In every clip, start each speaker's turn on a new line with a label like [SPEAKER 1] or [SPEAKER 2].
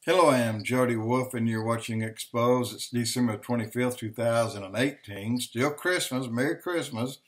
[SPEAKER 1] Hello, I am Jody Wolf, and you're watching Expoz. It's December 25th, 2018. Still Christmas. Merry Christmas.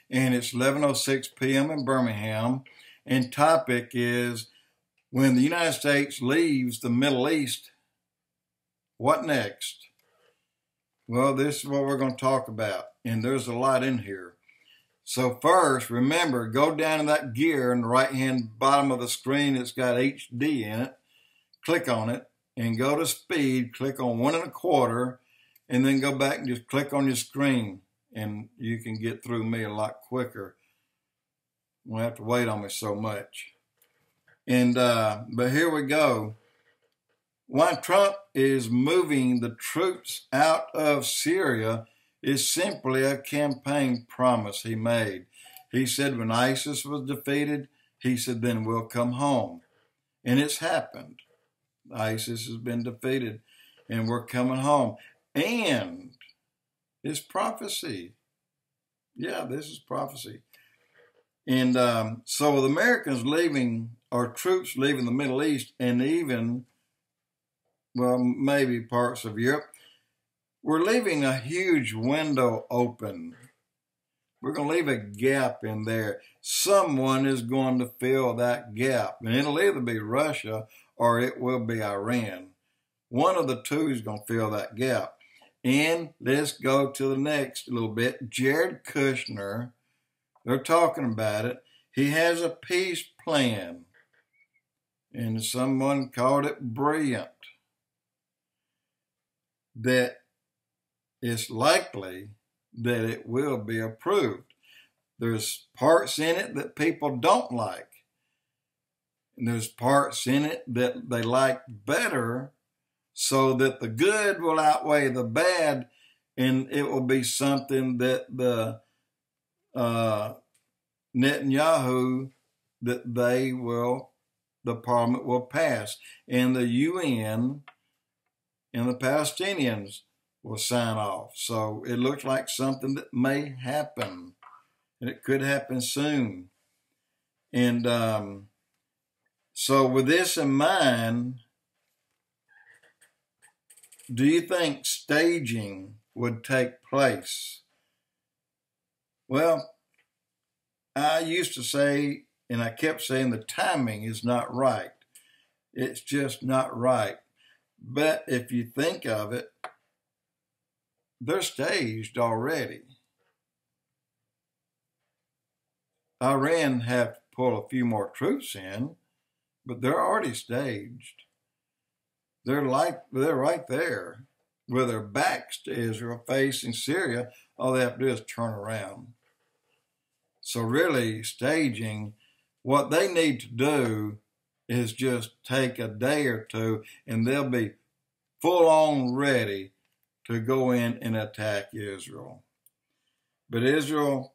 [SPEAKER 1] And it's 11:06 p.m. in Birmingham. And topic is, when the United States leaves the Middle East, what next? Well, this is what we're going to talk about. And there's a lot in here. So first, remember, go down to that gear in the right-hand bottom of the screen. It's got HD in it. Click on it and go to speed, click on 1 1/4, and then go back and just click on your screen, and you can get through me a lot quicker. You won't have to wait on me so much. And but here we go. Why Trump is moving the troops out of Syria is simply a campaign promise he made. He said when ISIS was defeated, he said, then we'll come home. And it's happened. ISIS has been defeated, and we're coming home. And it's prophecy. Yeah, this is prophecy. And so with Americans leaving, or troops leaving the Middle East, and even, well, maybe parts of Europe, we're leaving a huge window open. We're going to leave a gap in there. Someone is going to fill that gap, and it'll either be Russia or it will be Iran. One of the two is going to fill that gap. And let's go to the next little bit. Jared Kushner, they're talking about it. He has a peace plan, and someone called it brilliant, that it's likely that it will be approved. There's parts in it that people don't like. And there's parts in it that they like better, so that the good will outweigh the bad, and it will be something that the Netanyahu, that the parliament will pass, and the UN and the Palestinians will sign off. So it looks like something that may happen, and it could happen soon. And so with this in mind, do you think staging would take place? Well, I used to say, and I kept saying, the timing is not right. It's just not right. But if you think of it, they're staged already. Iran have to pull a few more troops in, but they're already staged. They're right there with their backs to Israel, facing Syria. All they have to do is turn around. So really, staging, what they need to do is just take a day or two, and they'll be full on ready to go in and attack Israel. But Israel,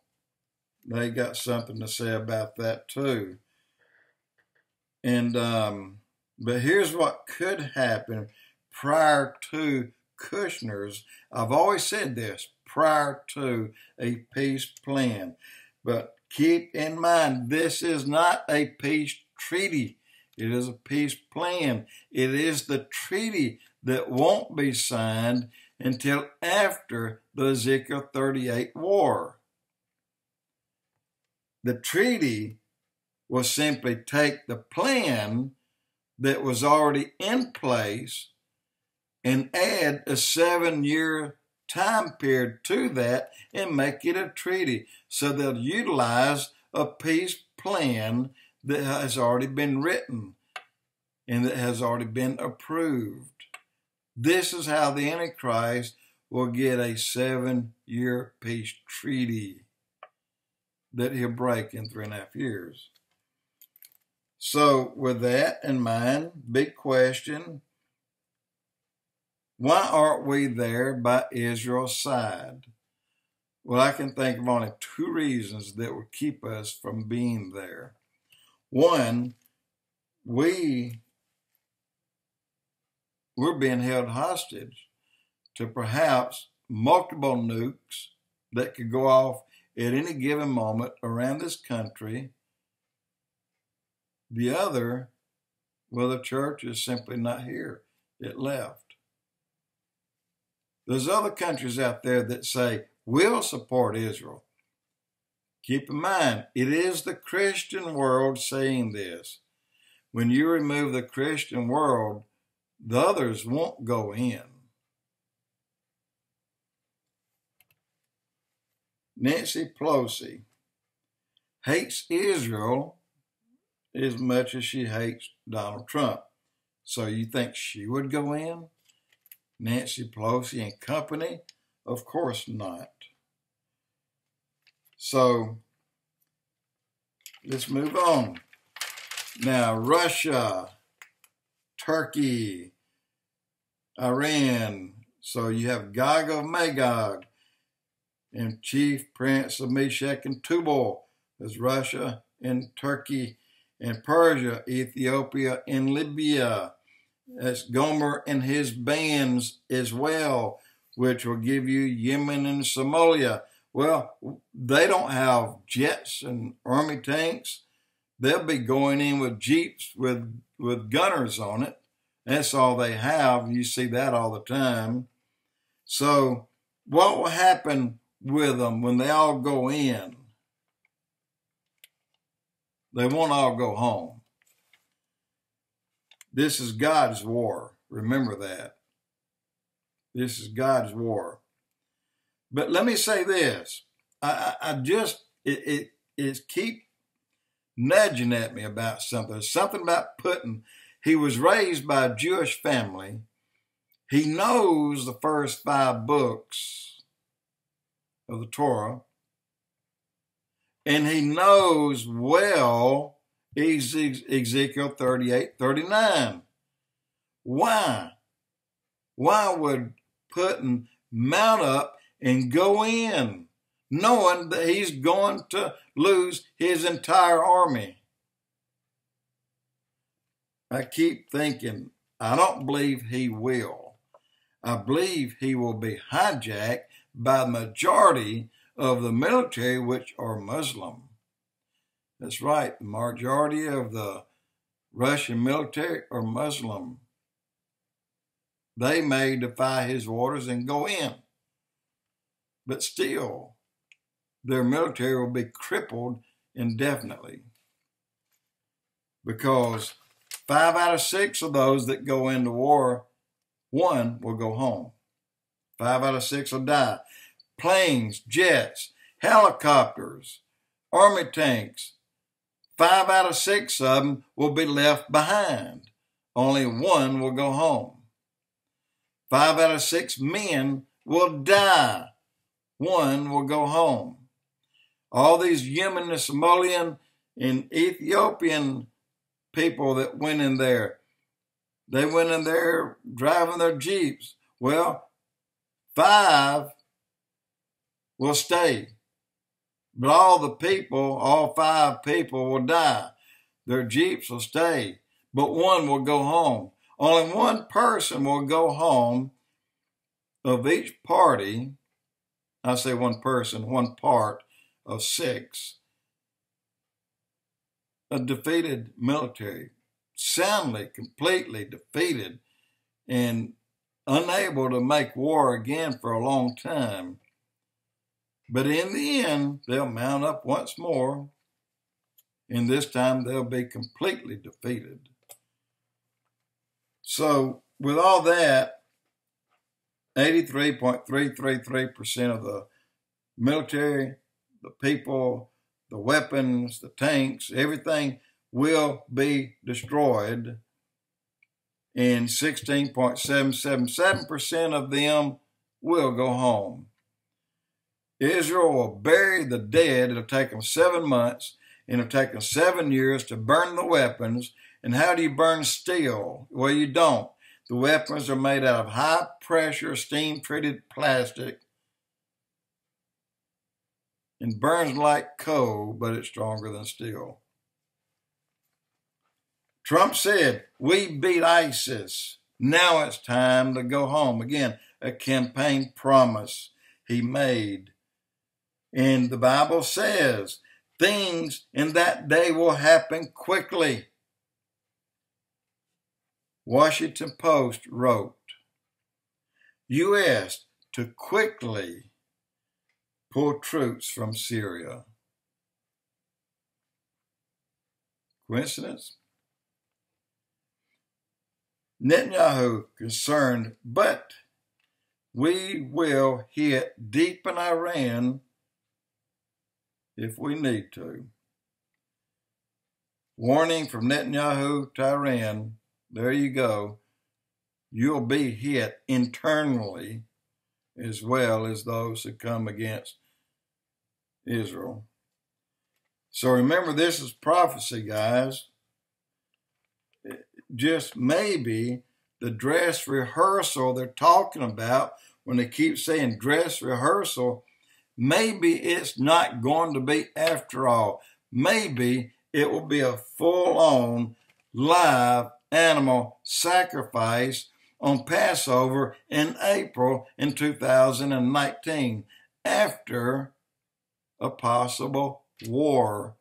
[SPEAKER 1] they got something to say about that too. And but here's what could happen prior to Kushner's. I've always said this, prior to a peace plan. But keep in mind, this is not a peace treaty. It is a peace plan. It is the treaty that won't be signed until after the Ezekiel 38 war. The treaty will simply take the plan that was already in place and add a 7-year time period to that and make it a treaty. So they'll utilize a peace plan that has already been written and that has already been approved. This is how the Antichrist will get a 7-year peace treaty that he'll break in 3.5 years. So with that in mind, big question, why aren't we there by Israel's side? Well, I can think of only 2 reasons that would keep us from being there. One, we're being held hostage to perhaps multiple nukes that could go off at any given moment around this country. The other, well, the church is simply not here. it left. There's other countries out there that say, we'll support Israel. Keep in mind, it is the Christian world saying this. When you remove the Christian world, the others won't go in. Nancy Pelosi hates Israel as much as she hates Donald Trump. So you think she would go in? Nancy Pelosi and company? Of course not. So let's move on. Now, Russia, Turkey, Iran. So you have Gog of Magog and Chief Prince of Meshech and Tubal. There's Russia and Turkey and Persia, Ethiopia and Libya. That's Gomer and his bands as well, which will give you Yemen and Somalia. Well, they don't have jets and army tanks. They'll be going in with jeeps with gunners on it. That's all they have. You see that all the time. So what will happen with them when they all go in? They won't all go home. This is God's war. Remember that. This is God's war. But let me say this. It keep nudging at me about something. There's something about Putin. He was raised by a Jewish family. He knows the first 5 books of the Torah. And he knows well Ezekiel 38:39. Why? Why would Putin mount up and go in, knowing that he's going to lose his entire army? I keep thinking, I don't believe he will. I believe he will be hijacked by the majority of the military, which are Muslim. That's right, the majority of the Russian military are Muslim. They may defy his orders and go in. But still, their military will be crippled indefinitely. Because 5 out of 6 of those that go into war, 1 will go home. 5 out of 6 will die. Planes, jets, helicopters, army tanks, 5 out of 6 of them will be left behind. Only 1 will go home. 5 out of 6 men will die. 1 will go home. All these Yemen, Somalian, and Ethiopian people that went in there, they went in there driving their jeeps. Well, 5 will stay. But all 5 people will die. Their jeeps will stay. But 1 will go home. Only 1 person will go home of each party. I say 1 person, 1 part of 6. A defeated military, soundly, completely defeated, and unable to make war again for a long time. But in the end, they'll mount up once more, and this time they'll be completely defeated. So, with all that, 83.333% of the military, the people, the weapons, the tanks, everything will be destroyed, and 16.777% of them will go home. Israel will bury the dead. It'll take them 7 months, and it'll take them 7 years to burn the weapons. And how do you burn steel? Well, you don't. The weapons are made out of high-pressure, steam-treated plastic and burns like coal, but it's stronger than steel. Trump said, "We beat ISIS. Now it's time to go home." Again, a campaign promise he made. And the Bible says, things in that day will happen quickly. Washington Post wrote, U.S. to quickly pull troops from Syria. Coincidence? Netanyahu concerned, but we will hit deep in Iran if we need to. Warning from Netanyahu to Iran, there you go. You'll be hit internally as well as those who come against Israel. So remember, this is prophecy, guys. Just maybe the dress rehearsal they're talking about, when they keep saying dress rehearsal, maybe it's not going to be after all. Maybe it will be a full-on live animal sacrifice on Passover in April in 2019, after a possible war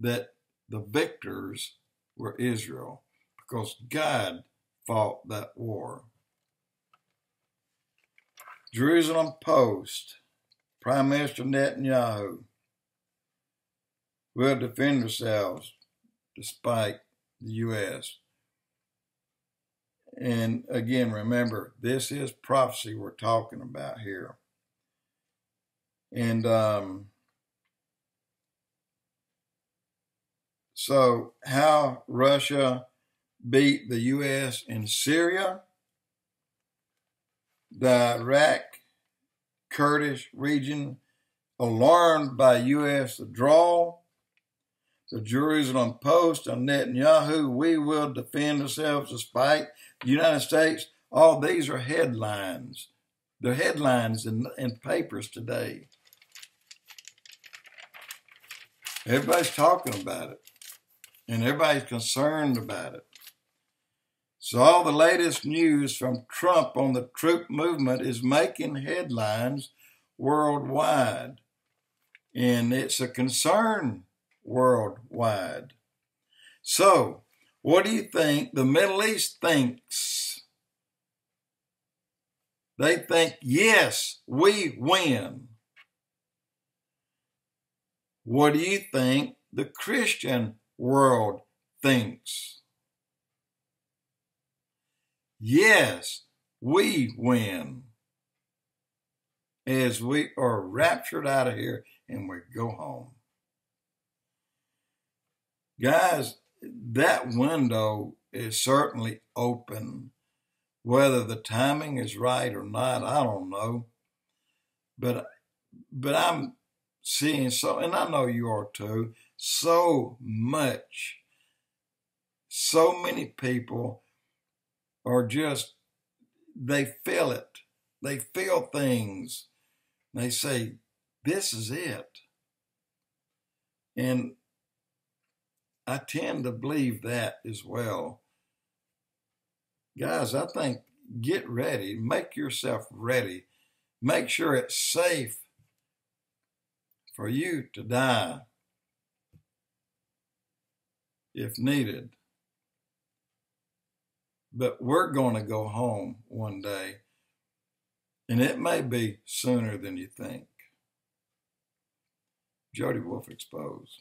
[SPEAKER 1] that the victors were Israel, because God fought that war. Jerusalem Post, Prime Minister Netanyahu, will defend themselves despite the U.S. And again, remember, this is prophecy we're talking about here. And so how Russia beat the U.S. in Syria, the Iraq Kurdish region, alarmed by U.S. withdrawal, the Jerusalem Post and Netanyahu, we will defend ourselves despite the United States. All these are headlines. They're headlines in papers today. Everybody's talking about it, and everybody's concerned about it. So all the latest news from Trump on the troop movement is making headlines worldwide, and it's a concern worldwide. So, what do you think the Middle East thinks? They think, yes, we win. What do you think the Christian world thinks? Yes, we win, as we are raptured out of here and we go home. Guys, that window is certainly open. Whether the timing is right or not, I don't know. But I'm seeing so, and I know you are too, so many people are just, they feel it. They feel things. They say, this is it. And I tend to believe that as well. Guys, I think get ready. Make yourself ready. Make sure it's safe for you to die if needed. But we're going to go home one day, and it may be sooner than you think. Jody Wolf Expoz.